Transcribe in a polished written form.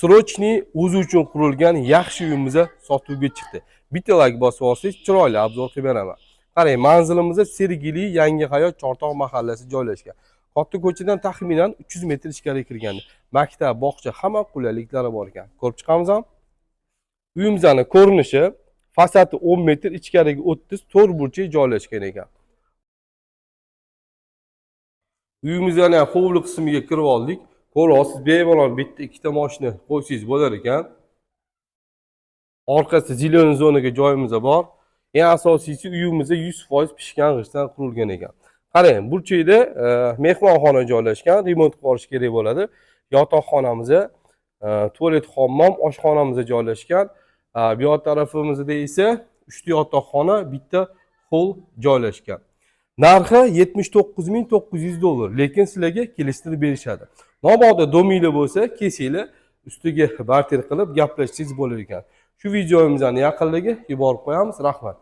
Srochniy o'zi uchun qurilgan yaxshi uyimiz sotuvga chiqdi. Bitta like bosib olsangiz chiroyli obzor qilib beraman. Qarang, manzilimizda Sergeli Yangi hayot Chortoq mahallasi joylashgan. Katta ko'chadan taxminan 300 metr ichkariga kirganda maktab, bog'cha hamma qulayliklari bor ekan. Ko'rib chiqamizmi? Uyimizning ko'rinishi fasadi 10 metr, ichkariga 30, to'rt burchak joylashgan ekan. Uyimizning hovli qismiga kirib oldik. Ko'rasiz, bemalol bitta ikkita mashina qo'ysangiz bo'lar ekan. Orqasida zilon zonaga joyimiz bor. Eng asosiysi uyimizda 100% pishgan g'ishtdan qurilgan ekan. Qarang, burchakda mehmonxona joylashgan, remont qilish kerak bo'ladi. Yotoqxonamiz, tualet, hammom, oshxonamiz joylashgan. Bu yoq tarafimizda esa 3 ta yotoqxona, bitta hol joylashgan. Narxi $79.900, lekin sizlarga kelishtirib berishadi. Mabodo dominglar bo'lsa, kelsanglar, ustiga barter qilib gaplashsangiz bo'lar ekan. Shu videomizni yaqinlarga yuborib qo'yamiz. Rahmat.